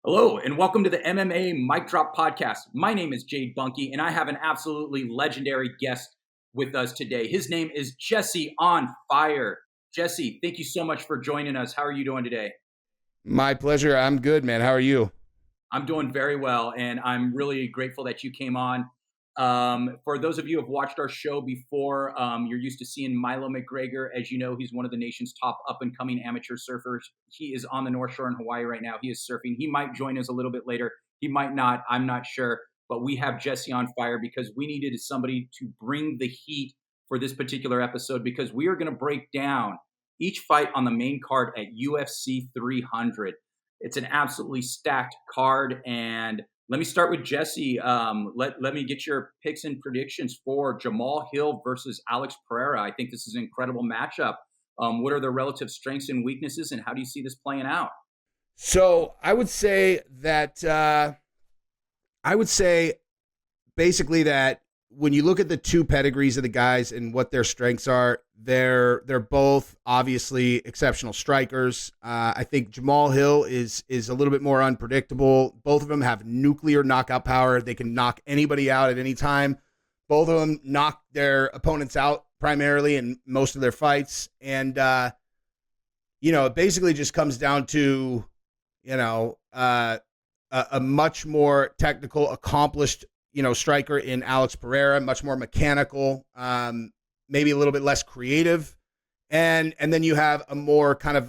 Hello, and welcome to the MMA Mic Drop podcast. My name is Jade Bunky, and I have an absolutely legendary guest with us today. His name is Jesse on Fire. Jesse, thank you so much for joining us. How are you doing today? My pleasure. I'm good, man. How are you? I'm doing very well, and I'm really grateful that you came on. For those of you who have watched our show before, you're used to seeing Milo McGregor. As you know, he's one of the nation's top up-and-coming amateur surfers. He is on the North Shore in Hawaii right now. He is surfing. He might join us a little bit later. He might not. I'm not sure. But we have Jesse on Fire because we needed somebody to bring the heat for this particular episode, because we are going to break down each fight on the main card at UFC 300. It's an absolutely stacked card, and let me start with Jesse. Let me get your picks and predictions for Jamahal Hill versus Alex Pereira. I think this is an incredible matchup. What are their relative strengths and weaknesses, and how do you see this playing out? So I would say basically that when you look at the two pedigrees of the guys and what their strengths are, they're both obviously exceptional strikers. I think Jamahal Hill is a little bit more unpredictable. Both of them have nuclear knockout power. They can knock anybody out at any time. Both of them knock their opponents out primarily in most of their fights. And, it basically just comes down to, a much more technical, accomplished striker in Alex Pereira, much more mechanical, maybe a little bit less creative. And then you have a more kind of,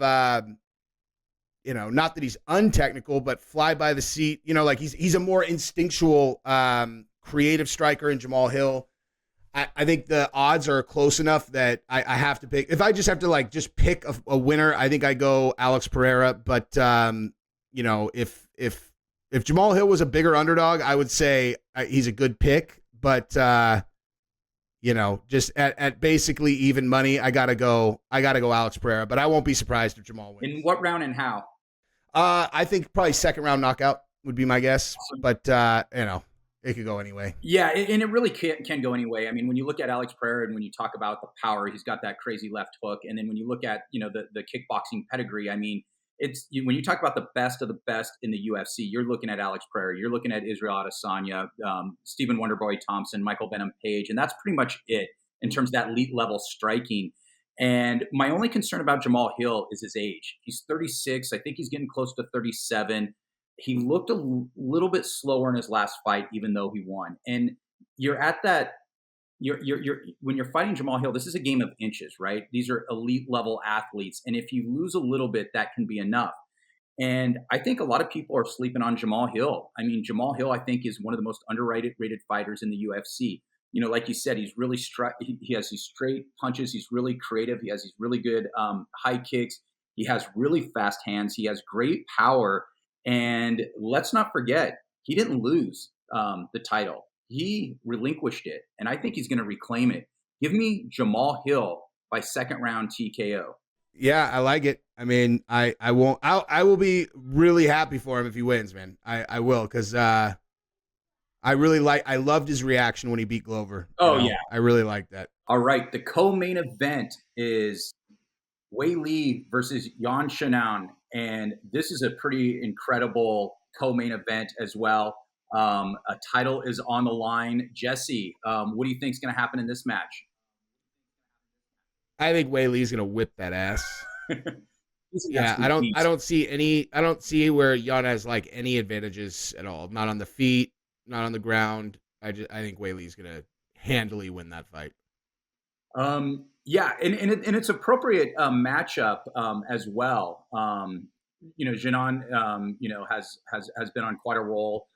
not that he's untechnical, but fly by the seat, like he's a more instinctual, creative striker in Jamahal Hill. I think the odds are close enough that I have to pick. If I just have to just pick a winner, I think I go Alex Pereira. But, if Jamahal Hill was a bigger underdog, I would say he's a good pick. But, just at basically even money, I gotta go Alex Pereira. But I won't be surprised if Jamahal wins. In what round and how? I think probably second round knockout would be my guess. Awesome. But, it could go anyway. Yeah, and it really can go anyway. I mean, when you look at Alex Pereira and when you talk about the power, he's got that crazy left hook. And then when you look at, the kickboxing pedigree, I mean, when you talk about the best of the best in the UFC, you're looking at Alex Pereira, you're looking at Israel Adesanya, Stephen Wonderboy Thompson, Michael Venom Page, and that's pretty much it in terms of that elite level striking. And my only concern about Jamahal Hill is his age. He's 36. I think he's getting close to 37. He looked a little bit slower in his last fight, even though he won. And you're at that. When you're fighting Jamahal Hill, this is a game of inches, right? These are elite level athletes. And if you lose a little bit, that can be enough. And I think a lot of people are sleeping on Jamahal Hill. I mean, Jamahal Hill, I think, is one of the most underrated fighters in the UFC. Like you said, he's really he has these straight punches. He's really creative. He has these really good high kicks. He has really fast hands. He has great power. And let's not forget, he didn't lose the title. He relinquished it, and I think he's going to reclaim it. Give me Jamahal Hill by second round TKO. Yeah, I like it. I mean, I will be really happy for him if he wins, man. I will, because I loved his reaction when he beat Glover. Yeah. I really like that. All right. The co-main event is Weili versus Xiaonan, and this is a pretty incredible co-main event as well. A title is on the line. Jesse, what do you think is going to happen in this match? I think Weili's going to whip that ass. Yeah, I don't see where Jan has any advantages at all. Not on the feet, not on the ground. I think Weili's going to handily win that fight. Yeah, and it's appropriate matchup as well. Xiaonan, has been on quite a roll.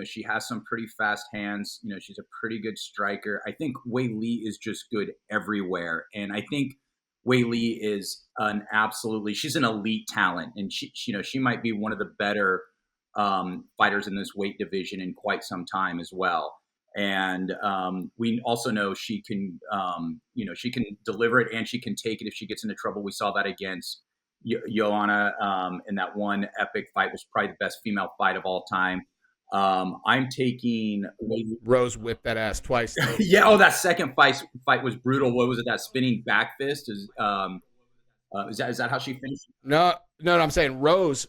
She has some pretty fast hands. She's a pretty good striker. I think Weili is just good everywhere. And I think Weili is she's an elite talent. And she might be one of the better fighters in this weight division in quite some time as well. And we also know she can deliver it and she can take it if she gets into trouble. We saw that against Joanna in that one epic fight. Was probably the best female fight of all time. I'm taking Rose whipped that ass twice. Yeah. Oh, that second fight was brutal. What was it? That spinning back fist is that how she finished? No. I'm saying Rose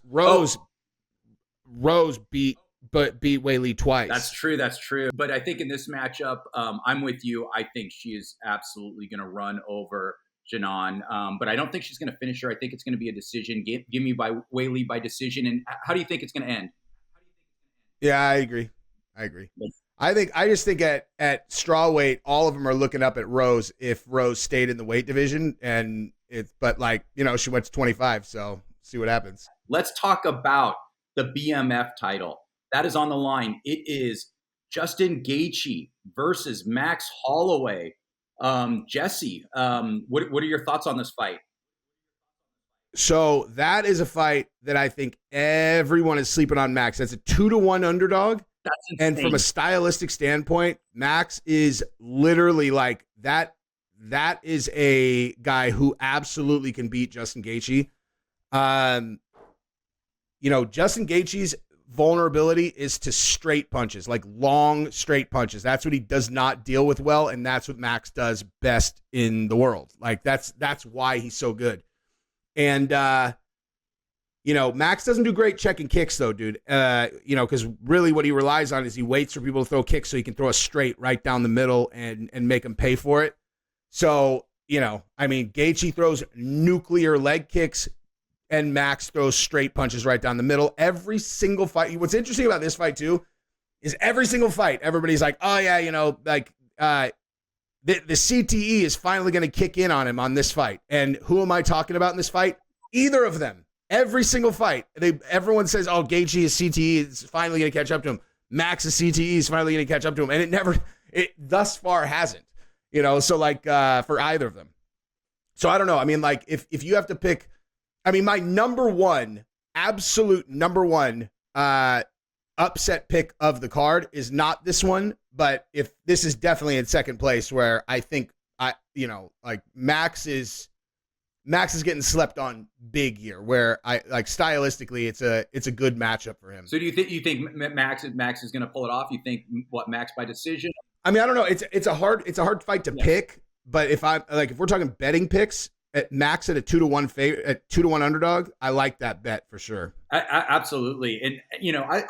Rose beat Weili twice. That's true. But I think in this matchup, I'm with you. I think she is absolutely going to run over Xiaonan. But I don't think she's going to finish her. I think it's going to be a decision. Give me Weili by decision. And how do you think it's going to end? Yeah, I agree. I just think at strawweight, all of them are looking up at Rose if Rose stayed in the weight division, but she went to 25, so see what happens. Let's talk about the BMF title. That is on the line. It is Justin Gaethje versus Max Holloway. Jesse, what are your thoughts on this fight? So that is a fight that I think everyone is sleeping on Max. That's a 2-1 underdog. That's insane. And from a stylistic standpoint, Max is literally like that. That is a guy who absolutely can beat Justin Gaethje. Justin Gaethje's vulnerability is to straight punches, like long straight punches. That's what he does not deal with well, and that's what Max does best in the world. Like that's why he's so good. And Max doesn't do great checking kicks though, dude. Because really what he relies on is he waits for people to throw kicks so he can throw a straight right down the middle and make them pay for it. So, Gaethje throws nuclear leg kicks and Max throws straight punches right down the middle. Every single fight. What's interesting about this fight too is every single fight, everybody's like, oh yeah, the CTE is finally going to kick in on him on this fight. And who am I talking about in this fight? Either of them. Every single fight. Everyone says, oh, Gaethje's CTE is finally going to catch up to him. Max's CTE is finally going to catch up to him. And it thus far hasn't. For either of them. So I don't know. If you have to pick, my absolute number one upset pick of the card is not this one, but if this is definitely in second place where I think Max is getting slept on big here, where stylistically it's a good matchup for him. So do you think Max is going to pull it off? You think Max by decision? I don't know. It's a hard fight to pick, but if we're talking betting picks, at Max at a 2-1 favorite, at 2-1 underdog, I like that bet for sure. Absolutely. And,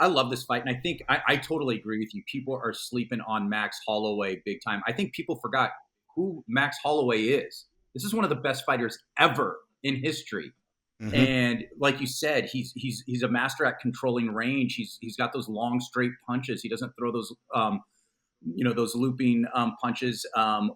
I love this fight. And I think I totally agree with you. People are sleeping on Max Holloway big time. I think people forgot who Max Holloway is. This is one of the best fighters ever in history. Mm-hmm. And like you said, he's a master at controlling range. He's got those long straight punches. He doesn't throw those, those looping punches,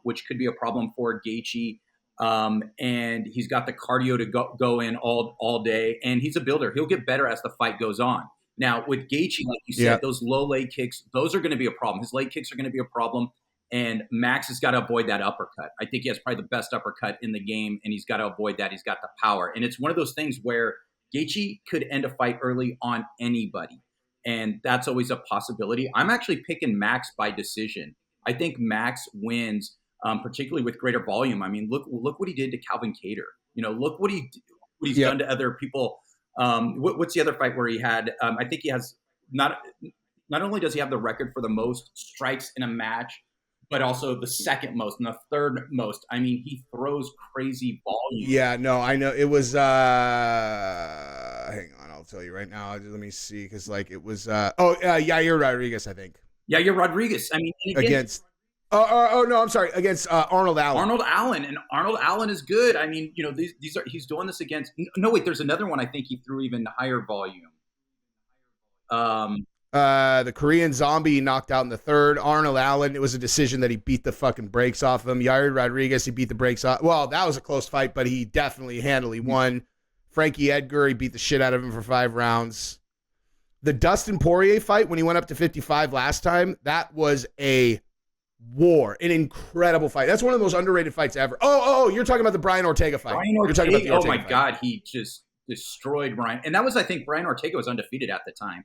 which could be a problem for Gaethje. And he's got the cardio to go in all day, and he's a builder. He'll get better as the fight goes on. Now with Gaethje, like you said, those low leg kicks, those are going to be a problem. His leg kicks are going to be a problem, and Max has got to avoid that uppercut. I think he has probably the best uppercut in the game, and he's got to avoid that. He's got the power, and it's one of those things where Gaethje could end a fight early on anybody, and that's always a possibility. I'm actually picking Max by decision. I think Max wins. Particularly with greater volume. Look what he did to Calvin Kattar. Look what he's done to other people. What's the other fight where he had? I think he has not only does he have the record for the most strikes in a match, but also the second most and the third most. He throws crazy volume. Yeah, no, I know it was. Hang on, I'll tell you right now. Let me see, because it was. Yair Rodriguez, I think. Yair Rodriguez. Against. Oh no! I'm sorry. Against Arnold Allen. Arnold Allen is good. He's doing this against. No, wait. There's another one. I think he threw even higher volume. The Korean Zombie knocked out in the third. Arnold Allen. It was a decision that he beat the fucking brakes off him. Yair Rodriguez. He beat the brakes off. Well, that was a close fight, but he definitely handily won. Frankie Edgar. He beat the shit out of him for 5 rounds. The Dustin Poirier fight when he went up to 55 last time. That was an incredible fight. That's one of the most underrated fights ever. Oh, you're talking about the Brian Ortega fight. You're talking about the Ortega fight. God, he just destroyed Brian. And that was, I think, Brian Ortega was undefeated at the time.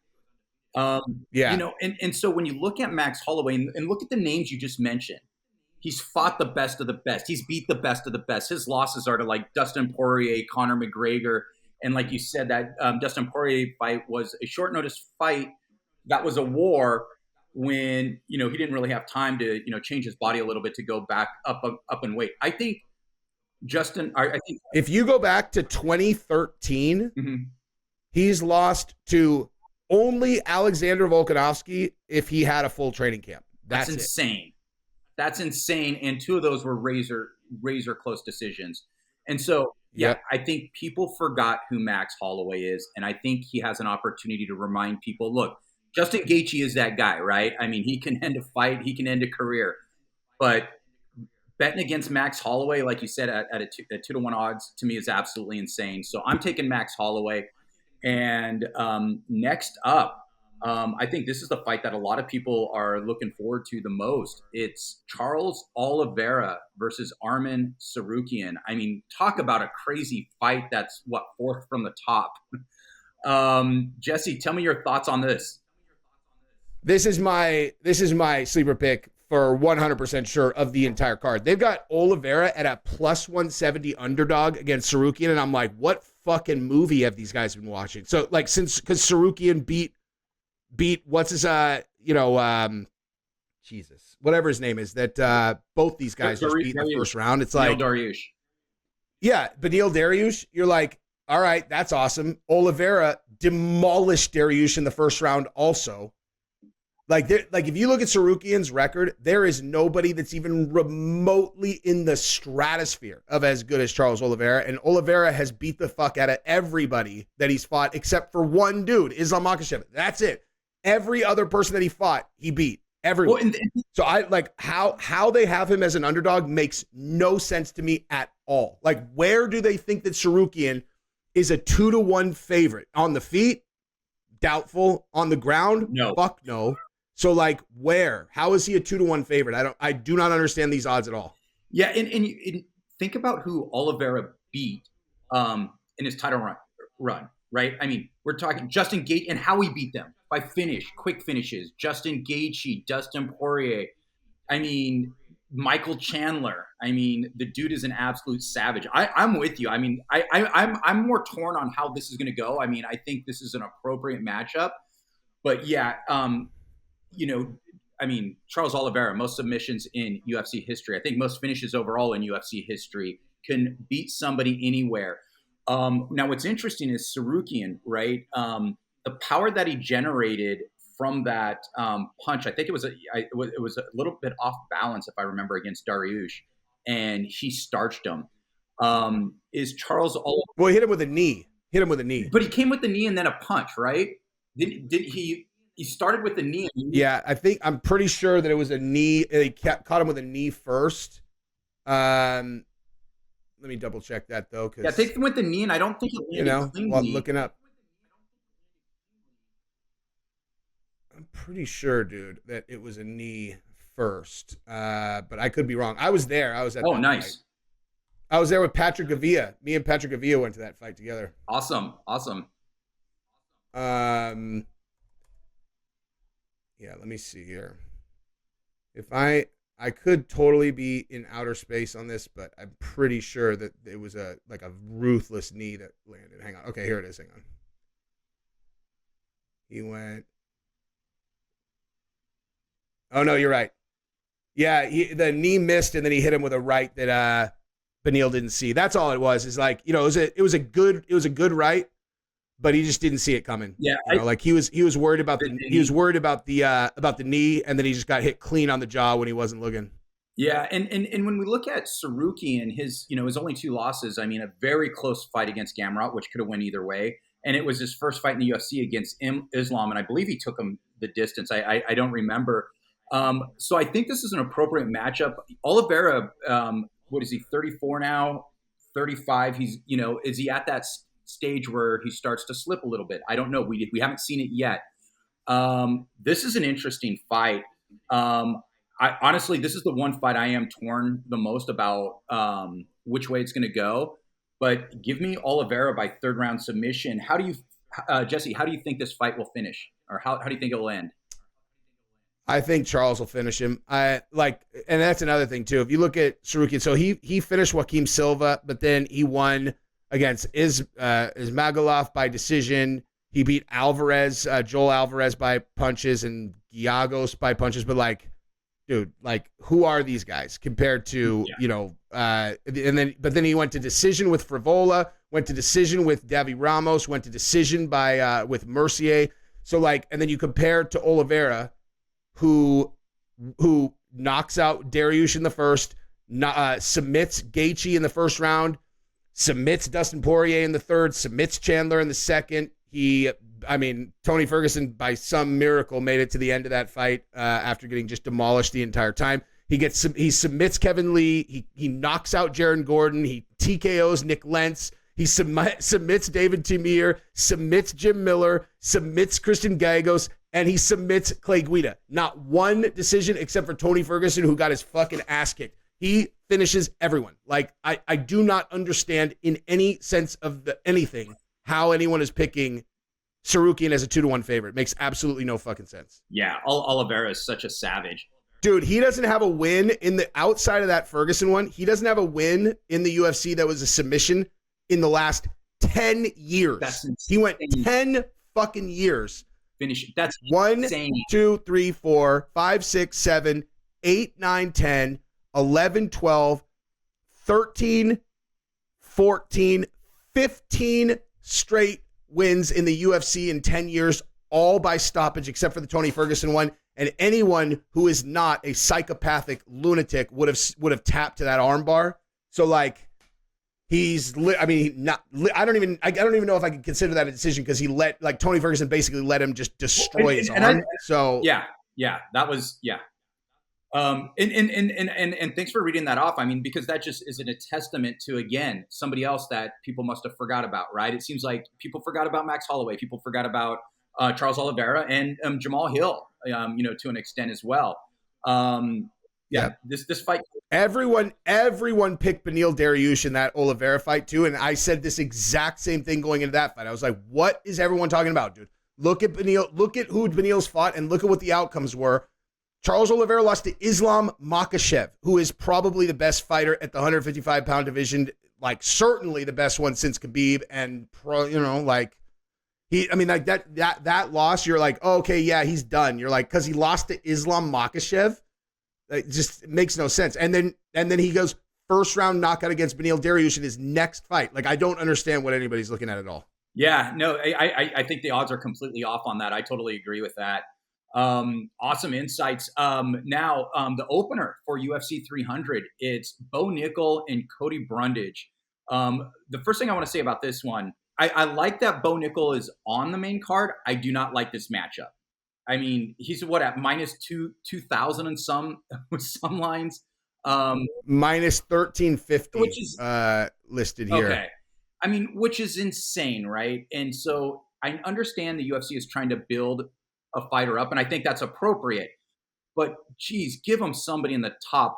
And so when you look at Max Holloway and look at the names you just mentioned, he's fought the best of the best. He's beat the best of the best. His losses are to Dustin Poirier, Conor McGregor. And like you said, that Dustin Poirier fight was a short notice fight. That was a war. When he didn't really have time to change his body a little bit to go back up in weight. I think Justin. I think if you go back to 2013, mm-hmm. he's lost to only Alexander Volkanovski if he had a full training camp. That's insane. That's insane. And 2 of those were razor close decisions. And so, I think people forgot who Max Holloway is. And I think he has an opportunity to remind people, look, Justin Gaethje is that guy, right? I mean, he can end a fight. He can end a career. But betting against Max Holloway, like you said, at 2-1 odds, to me is absolutely insane. So I'm taking Max Holloway. And next up, I think this is the fight that a lot of people are looking forward to the most. It's Charles Oliveira versus Arman Tsarukyan. I mean, talk about a crazy fight that's, 4th from the top. Jesse, tell me your thoughts on this. This is my sleeper pick for 100% sure of the entire card. They've got Oliveira at a plus 170 underdog against Tsarukyan, and I'm like, what fucking movie have these guys been watching? So, like, because Tsarukyan beat what's his Jesus, whatever his name is, that both these guys just beat in the first round. It's like Dariush. Yeah, Beneil Dariush. You're like, all right, that's awesome. Oliveira demolished Dariush in the first round also. Like if you look at Tsarukyan's record, there is nobody that's even remotely in the stratosphere of as good as Charles Oliveira. And Oliveira has beat the fuck out of everybody that he's fought except for one dude, Islam Makhachev. That's it. Every other person that he fought, he beat. Everyone. Well, so I like how they have him as an underdog makes no sense to me at all. Like, where do they think that Tsarukyan is a 2-1 favorite? On the feet? Doubtful. On the ground? No. Fuck no. So, like, where? How is he a 2-1 favorite? I do not understand these odds at all. Yeah, and think about who Oliveira beat in his title run, right? I mean, we're talking Justin Gaethje and how he beat them by quick finishes. Justin Gaethje, Dustin Poirier. I mean, Michael Chandler. I mean, the dude is an absolute savage. I'm with you. I mean, I'm more torn on how this is going to go. I mean, I think this is an appropriate matchup, but yeah. I mean, Charles Oliveira, most submissions in UFC history. I think most finishes overall in UFC history, can beat somebody anywhere. Now, what's interesting is Tsarukyan, right? The power that he generated from that punch, I think it was a little bit off balance, if I remember, against Dariush, and he starched him. Is Charles Oliveira? Well, he hit him with a knee. But he came with the knee and then a punch, right? Did he? He started with the knee. Yeah, I'm pretty sure that it was a knee. He caught him with a knee first. Let me double check that though. Yeah, I think he went the knee, and I don't think it landed cleanly. While looking up. I'm pretty sure, dude, that it was a knee first. But I could be wrong. I was there. I was at. Oh, nice. Fight. I was there with Patrick Gavia. Me and Patrick Gavia went to that fight together. Awesome. Yeah, let me see here. If I could totally be in outer space on this, but I'm pretty sure that it was a ruthless knee that landed. Hang on. Okay, here it is. Hang on. He went. Oh no, you're right. Yeah, the knee missed, and then he hit him with a right that Beneil didn't see. That's all it was. Is like, it was a good right. But he just didn't see it coming. Yeah, he was worried about the knee, and then he just got hit clean on the jaw when he wasn't looking. Yeah, and when we look at Tsarukyan, his only 2 losses. I mean, a very close fight against Gamrot, which could have went either way, and it was his first fight in the UFC against Islam, and I believe he took him the distance. I don't remember. So I think this is an appropriate matchup. Oliveira, what is he? 34 now, 35. He's is he at that stage where he starts to slip a little bit? I don't know. We haven't seen it yet. This is an interesting fight. Honestly, this is the one fight I am torn the most about which way it's going to go. But give me Oliveira by 3rd round submission. How do you, Jesse? How do you think this fight will finish, or how do you think it will end? I think Charles will finish him. And that's another thing too. If you look at Tsarukyan, so he finished Joaquim Silva, but then he won against Ismagulov by decision. He beat Joel Alvarez by punches, and Giagos by punches. But dude, who are these guys compared to, but then he went to decision with Frivola, went to decision with Davi Ramos, went to decision with Mercier. So like, and then you compare to Oliveira, who knocks out Dariush in the first, submits Gaethje in the first round, submits Dustin Poirier in the third, submits Chandler in the second. Tony Ferguson, by some miracle, made it to the end of that fight after getting just demolished the entire time. He submits Kevin Lee. He knocks out Jaron Gordon. He TKOs Nick Lentz. He submits David Timir, submits Jim Miller, submits Christian Gallegos, and he submits Clay Guida. Not one decision except for Tony Ferguson, who got his fucking ass kicked. He finishes everyone. Like, I do not understand in any sense of anything how anyone is picking Tsarukyan as a 2-1 favorite. It makes absolutely no fucking sense. Yeah, Oliveira is such a savage. Dude, he doesn't have a win in the outside of that Ferguson one. He doesn't have a win in the UFC that was a submission in the last 10 years. That's insane. He went 10 fucking years. Finish. That's 1, insane. 2, 3, 4, 5, 6, 7, 8, 9, 10, 11, 12, 13, 14, 15 straight wins in the UFC in 10 years, all by stoppage except for the Tony Ferguson one. And anyone who is not a psychopathic lunatic would have tapped to that armbar. So like, I don't even know if I can consider that a decision, because Tony Ferguson basically let him just destroy his arm. That was. And thanks for reading that off. I mean, because that just isn't a testament to, again, somebody else that people must have forgot about, right? It seems like people forgot about Max Holloway. People forgot about Charles Oliveira and Jamahal Hill, to an extent as well. This fight. Everyone picked Beneil Dariush in that Oliveira fight too, and I said this exact same thing going into that fight. I was like, "What is everyone talking about, dude? Look at Beneil. Look at who Beneil's fought, and look at what the outcomes were." Charles Oliveira lost to Islam Makhachev, who is probably the best fighter at the 155-pound division, like certainly the best one since Khabib, and that loss, you're like, oh, okay, yeah, he's done. You're like, because he lost to Islam Makhachev. It just makes no sense. And then he goes first round knockout against Beneil Dariush in his next fight. Like, I don't understand what anybody's looking at all. Yeah, no, I think the odds are completely off on that. I totally agree with that. Awesome insights. Now, the opener for UFC 300, it's Bo Nickal and Cody Brundage. The first thing I want to say about this one, I like that Bo Nickal is on the main card. I do not like this matchup. I mean, he's at minus 2,000 in some with some lines. Minus 1,350, which is listed here. Okay. I mean, which is insane, right? And so I understand the UFC is trying to build a fighter up, and I think that's appropriate. But geez, give them somebody in the top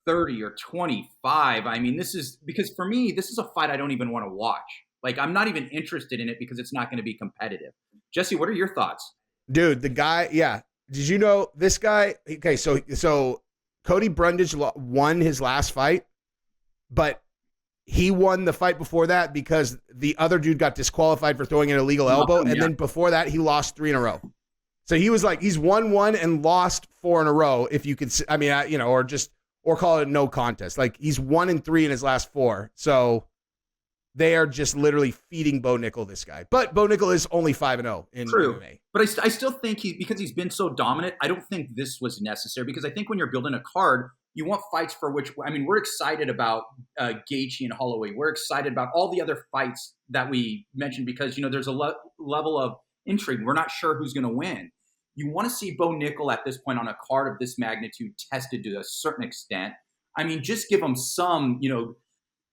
30 or 25. I mean, because for me, this is a fight I don't even want to watch. Like, I'm not even interested in it because it's not going to be competitive. Jesse, what are your thoughts? Dude, the guy, yeah. Did you know this guy? Okay, so Cody Brundage won his last fight, but he won the fight before that because the other dude got disqualified for throwing an illegal elbow, and then before that, he lost 3 in a row. So he was like, he's won 1 and lost 4 in a row, if you could, or call it a no contest. Like, he's 1 and 3 in his last 4. So they are just literally feeding Bo Nickal this guy. But Bo Nickal is only 5-0 in MMA. But I still think because he's been so dominant, I don't think this was necessary, because I think when you're building a card, you want fights for which, I mean, we're excited about Gaethje and Holloway. We're excited about all the other fights that we mentioned because, there's a level of intrigue. We're not sure who's going to win. You want to see Bo Nickal at this point on a card of this magnitude tested to a certain extent. I mean, just give him some,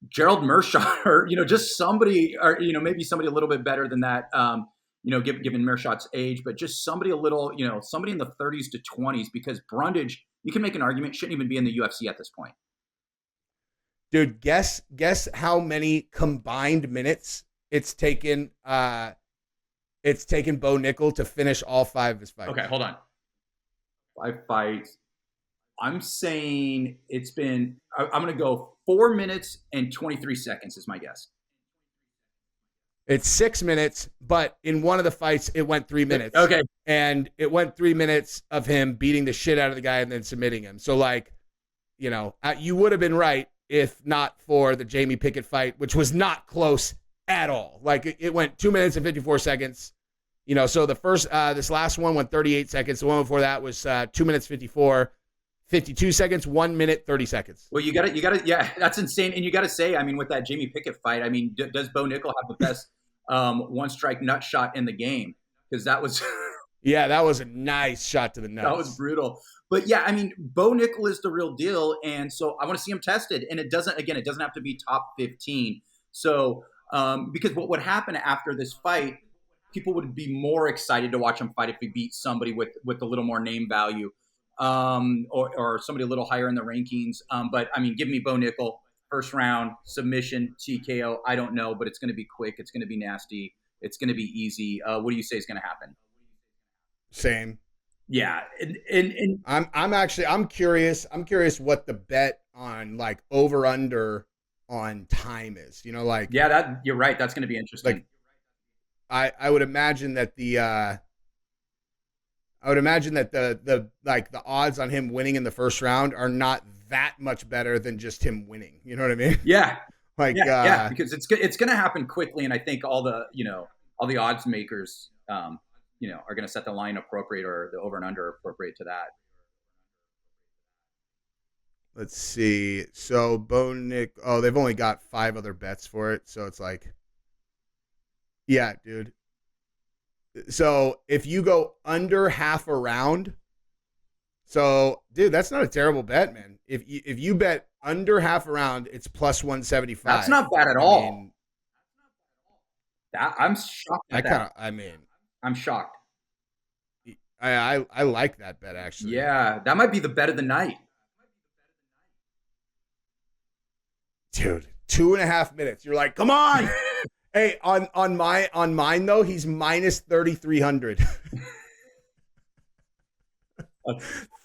Gerald Meerschaert, or just somebody, or maybe somebody a little bit better than that, given Meerschaert's age, but just somebody a little, somebody in the 30s to 20s, because Brundage, you can make an argument, shouldn't even be in the UFC at this point. Dude, guess how many combined minutes it's taken Bo Nickal to finish all 5 of his fights. Okay, hold on. 5 fights. I'm saying I'm going to go 4 minutes and 23 seconds is my guess. It's 6 minutes, but in one of the fights, it went 3 minutes. Okay. And it went 3 minutes of him beating the shit out of the guy and then submitting him. So, you would have been right if not for the Jamie Pickett fight, which was not close at all. Like, it went 2 minutes and 54 seconds. So the first, this last one went 38 seconds. The one before that was 2 minutes 54, 52 seconds, 1 minute 30 seconds. Well, you got to, yeah, that's insane. And you got to say, I mean, with that Jamie Pickett fight, I mean, does Bo Nickal have the best one strike nut shot in the game? Because that was, yeah, that was a nice shot to the nuts. That was brutal. But yeah, I mean, Bo Nickal is the real deal, and so I want to see him tested. And it doesn't have to be top 15. So because what would happen after this fight, people would be more excited to watch him fight if he beat somebody with a little more name value, or somebody a little higher in the rankings. But I mean, give me Bo Nickal, first round, submission, TKO. I don't know, but it's going to be quick. It's going to be nasty. It's going to be easy. What do you say is going to happen? Same. Yeah. And I'm curious. I'm curious what the bet on like over under on time is. Like, yeah, that you're right. That's going to be interesting. Like, I would imagine that the the odds on him winning in the first round are not that much better than just him winning. You know what I mean? Yeah. Like, yeah, because it's going to happen quickly, and I think all the odds makers, are going to set the line appropriate or the over and under appropriate to that. Let's see. So Bo Nick, they've only got 5 other bets for it, so it's like, yeah, dude. So if you go under half a round, so dude, that's not a terrible bet, man. If you bet under half a round, it's plus 175. That's not bad at all. I'm shocked at that. I'm shocked. I like that bet, actually. Yeah, that might be the bet of the night. Dude, 2.5 minutes. You're like, come on. Hey, on mine though, he's minus 3,300.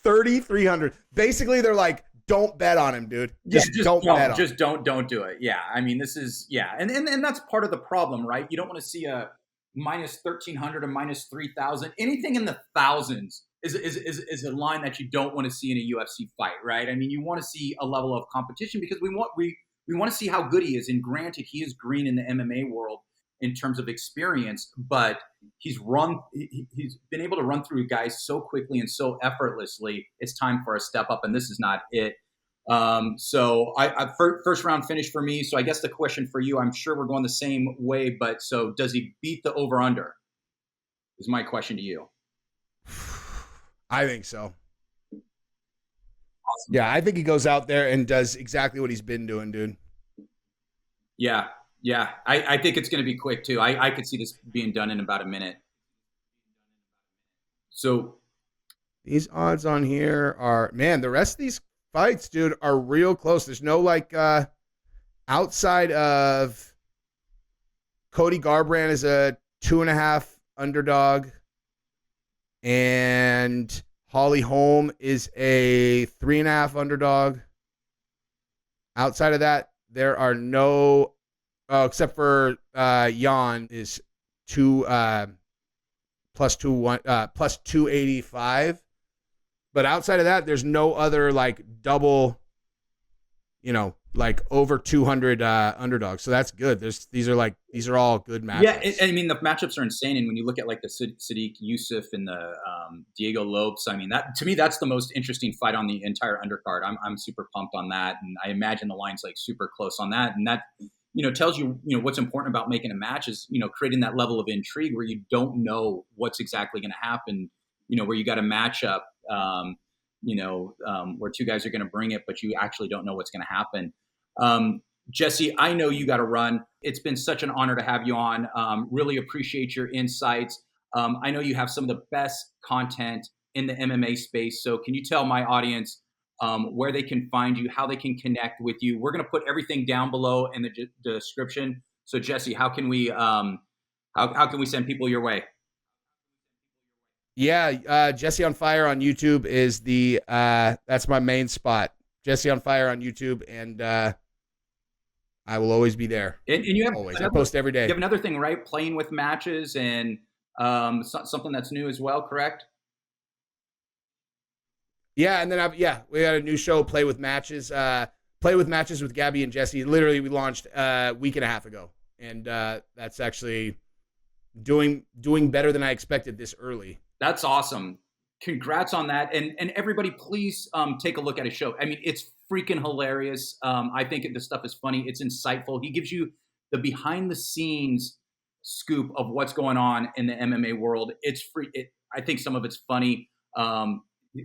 3,300. Basically, they're like, don't bet on him, dude. Just don't bet on him. Just don't do it. Yeah, I mean, this is and that's part of the problem, right? You don't want to see a minus 1,300 or minus 3,000. Anything in the thousands is a line that you don't want to see in a UFC fight, right? I mean, you want to see a level of competition because we want to see how good he is. And granted, he is green in the MMA world in terms of experience, but he's been able to run through guys so quickly and so effortlessly. It's time for a step up, and this is not it. So I first round finish for me. So I guess the question for you, I'm sure we're going the same way, but so does he beat the over under? Is my question to you. I think so. Awesome. Yeah, I think he goes out there and does exactly what he's been doing, dude. Yeah. I think it's going to be quick too. I could see this being done in about a minute. So these odds on here are, man, the rest of these fights, dude, are real close. There's no like outside of Cody Garbrandt is a 2.5 underdog, and Holly Holm is a 3.5 underdog. Outside of that, there are no, except for Jan is plus 285. But outside of that, there's no other like double, like over 200 underdogs. So that's good. These are all good matchups. Yeah, I mean, the matchups are insane. And when you look at like the Sadiq Youssef and the Diego Lopes, I mean, that to me, that's the most interesting fight on the entire undercard. I'm super pumped on that. And I imagine the line's like super close on that. And that, tells you, what's important about making a match is, creating that level of intrigue where you don't know what's exactly going to happen, where you got a matchup, where two guys are going to bring it, but you actually don't know what's going to happen. Jesse, I know you got to run. It's been such an honor to have you on. Really appreciate your insights. I know you have some of the best content in the MMA space. So can you tell my audience where they can find you, how they can connect with you? We're going to put everything down below in the description. So Jesse, how can we send people your way? Yeah, Jesse on Fire on YouTube is that's my main spot. Jesse on Fire on YouTube, and I will always be there. And you have always. I post every day. You have another thing, right? Playing with matches and something that's new as well, correct? Yeah, and then we got a new show, Play with Matches. Play with Matches with Gabby and Jesse. Literally, we launched a week and a half ago, and that's actually doing better than I expected this early. That's awesome. Congrats on that. And everybody, please take a look at his show. I mean, it's freaking hilarious. I think this stuff is funny. It's insightful. He gives you the behind the scenes scoop of what's going on in the MMA world. It's free. I think some of it's funny.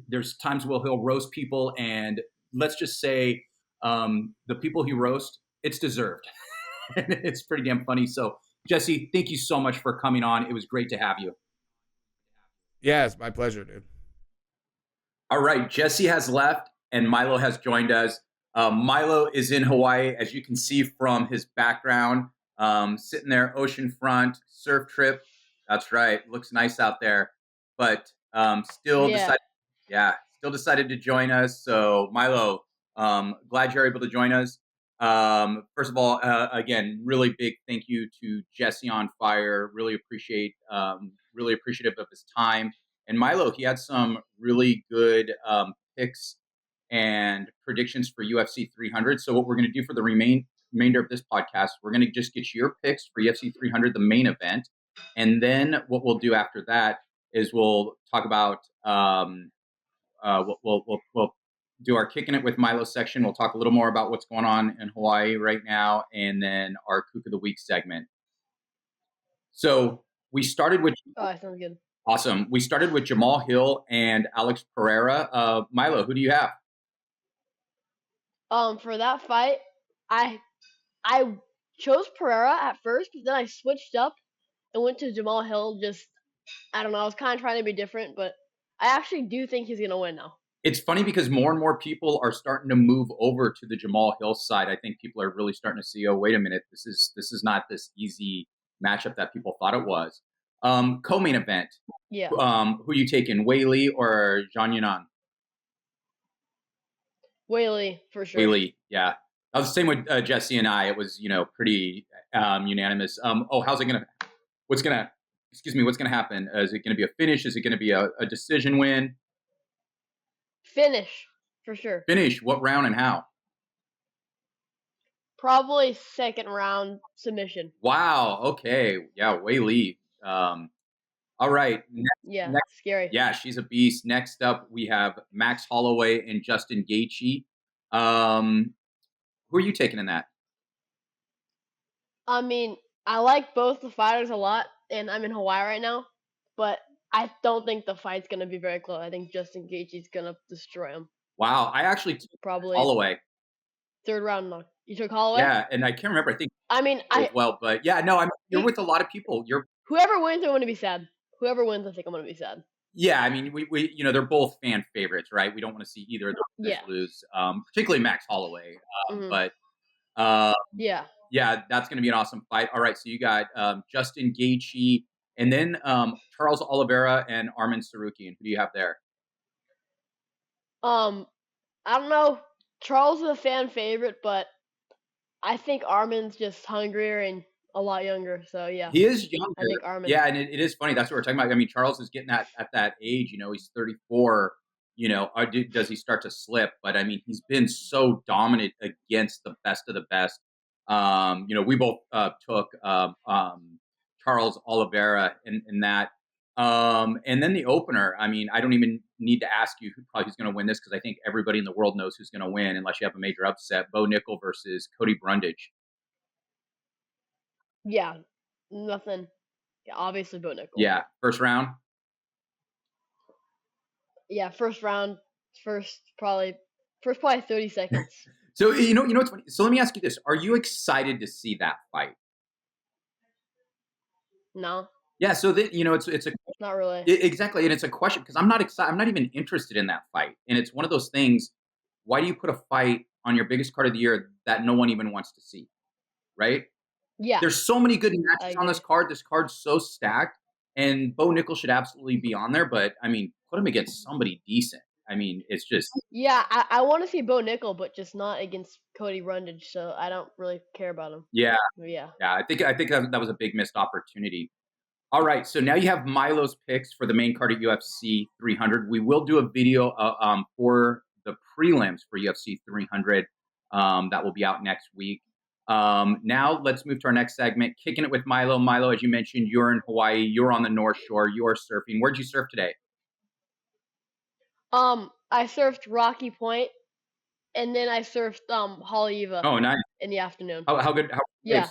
There's times where he'll roast people, and let's just say the people he roasts, it's deserved. It's pretty damn funny. So, Jesse, thank you so much for coming on. It was great to have you. Yeah, it's my pleasure, dude. All right, Jesse has left and Milo has joined us. Milo is in Hawaii, as you can see from his background, sitting there, oceanfront, surf trip. That's right, looks nice out there. But still decided to join us. So Milo, glad you're able to join us. First of all, again, really big thank you to Jesse on Fire. Really appreciative of his time. And Milo, he had some really good picks and predictions for UFC 300. So what we're going to do for the remainder of this podcast, we're going to just get your picks for UFC 300, the main event. And then what we'll do after that is we'll talk about we'll do our Kicking It with Milo section. We'll talk a little more about what's going on in Hawaii right now, and then our Kook of the Week segment. So we started with... Oh, that sounds good. Awesome. We started with Jamahal Hill and Alex Pereira. Milo, who do you have? For that fight, I chose Pereira at first, but then I switched up and went to Jamahal Hill. Just, I don't know, I was kind of trying to be different, but I actually do think he's going to win now. It's funny because more and more people are starting to move over to the Jamahal Hill side. I think people are really starting to see, oh, wait a minute, this is not this easy matchup that people thought it was. Co-main event. Yeah. Who you taking, Weili or Xiaonan? Weili, for sure. Weili, yeah. I was the same with Jesse and I. It was, pretty unanimous. What's gonna happen? Is it gonna be a finish? Is it gonna be a decision win? Finish, for sure. Finish. What round and how? Probably second round submission. Wow. Okay. Yeah. Weili. All right. Next, scary. Yeah, she's a beast. Next up, we have Max Holloway and Justin Gaethje. Who are you taking in that? I mean, I like both the fighters a lot, and I'm in Hawaii right now, but I don't think the fight's going to be very close. I think Justin Gaethje's going to destroy him. Wow. I actually took probably Holloway. Third round knock. You took Holloway? Yeah, and I can't remember. I think but yeah, no, you're with a lot of people. Whoever wins, I'm going to be sad. Whoever wins, I think I'm going to be sad. Yeah, I mean, we they're both fan favorites, right? We don't want to see either of them lose, particularly Max Holloway. But yeah, that's going to be an awesome fight. All right, so you got Justin Gaethje, and then Charles Oliveira and Arman Tsarukyan. Who do you have there? I don't know. Charles is a fan favorite, but I think Arman's just hungrier and a lot younger. So yeah, he is younger. I think Arman. Yeah, and it is funny. That's what we're talking about. I mean, Charles is getting at that age. He's 34. Does he start to slip? But I mean, he's been so dominant against the best of the best. We both took Charles Oliveira in that. And then the opener, I mean, I don't even need to ask you who's going to win this, because I think everybody in the world knows who's going to win, unless you have a major upset. Bo Nickal versus Cody Brundage. Yeah, nothing. Yeah, obviously Bo Nickal. Yeah, first round? Yeah, first round. First probably 30 seconds. So, what's funny? So let me ask you this. Are you excited to see that fight? No. Yeah, so it's not really. Exactly, and it's a question, because I'm not excited. I'm not even interested in that fight, and it's one of those things. Why do you put a fight on your biggest card of the year that no one even wants to see, right? Yeah. There's so many good matches on this card. This card's so stacked, and Bo Nickal should absolutely be on there. But I mean, put him against somebody decent. I mean, it's just... Yeah, I want to see Bo Nickal, but just not against Cody Brundage. So I don't really care about him. Yeah. Yeah. Yeah, I think that was a big missed opportunity. All right, so now you have Milo's picks for the main card at UFC 300. We will do a video for the prelims for UFC 300 that will be out next week. Now let's move to our next segment, kicking it with Milo. Milo, as you mentioned, you're in Hawaii. You're on the North Shore. You're surfing. Where'd you surf today? I surfed Rocky Point, and then I surfed Haleiwa. Oh, nice. In the afternoon. How good? Yeah.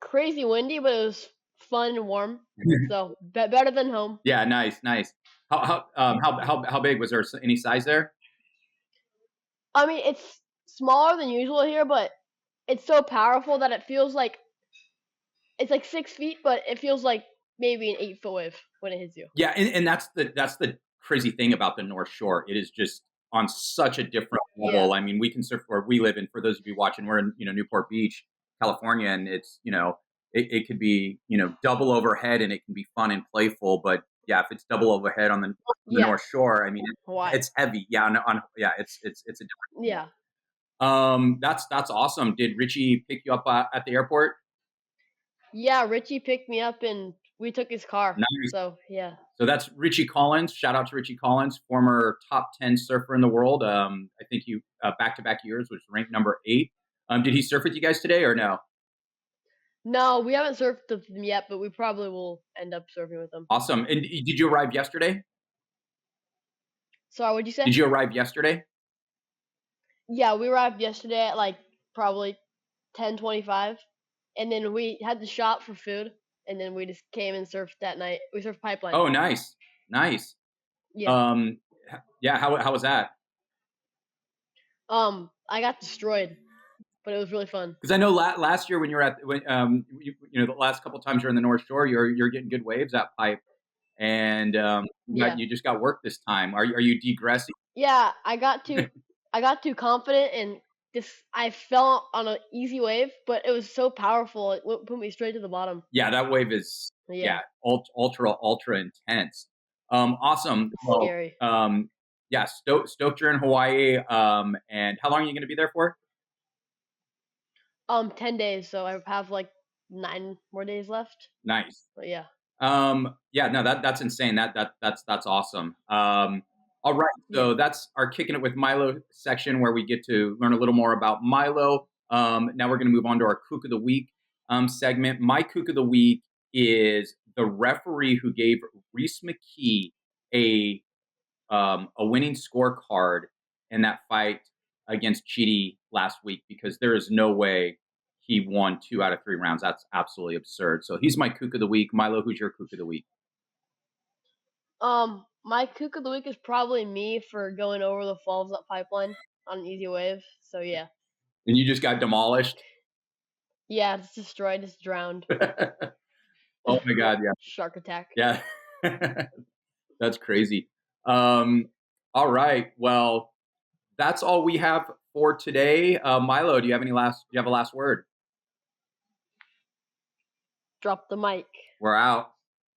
Crazy windy, but it was fun and warm. So better than home. Yeah, nice. How big was there? Any size there? I mean, it's smaller than usual here, but it's so powerful that it feels like it's like 6 feet, but it feels like maybe an 8-foot wave when it hits you. Yeah, and that's the crazy thing about the North Shore. It is just on such a different level. Yeah. I mean, we can surf where we live, and for those of you watching, we're in Newport Beach, California, and it's it could be double overhead, and it can be fun and playful. But yeah, if it's double overhead on the North Shore, I mean, it's heavy. Yeah, it's a different. Yeah. That's awesome. Did Richie pick you up at the airport? Yeah, Richie picked me up and we took his car. Nice. So yeah. So that's Richie Collins. Shout out to Richie Collins, former top 10 surfer in the world. I think you back-to-back years was ranked number 8. Did he surf with you guys today or no? No, we haven't surfed with him yet, but we probably will end up surfing with him. Awesome. And did you arrive yesterday? Sorry, what'd you say? Did you arrive yesterday? Yeah, we arrived yesterday at like probably 10:25, and then we had to shop for food, and then we just came and surfed that night. We surfed Pipeline. Oh, nice. Yeah. Yeah. How was that? I got destroyed, but it was really fun. Because I know last year when you were the last couple of times you're in the North Shore, you're getting good waves at Pipe, and you just got work this time. Are you degressing? Yeah, I got too confident and I fell on an easy wave, but it was so powerful it put me straight to the bottom. Yeah, that wave is ultra intense. Awesome. Scary. Yeah, stoked you're in Hawaii. And how long are you going to be there for? 10 days, so I have like 9 more days left. Nice. But yeah. Yeah, no, that's insane. That's awesome. All right, so that's our Kicking It with Milo section where we get to learn a little more about Milo. Now we're going to move on to our Kook of the Week segment. My Kook of the Week is the referee who gave Reese McKee a winning scorecard in that fight against Chidi last week, because there is no way he won 2 out of 3 rounds. That's absolutely absurd. So he's my Kook of the Week. Milo, who's your Kook of the Week? My Kook of the Week is probably me for going over the falls up Pipeline on an easy wave. So yeah. And you just got demolished? Yeah, it's destroyed. It's drowned. Oh my God, yeah. Shark attack. Yeah. That's crazy. All right. Well, that's all we have for today. Milo, do you have a last word? Drop the mic. We're out.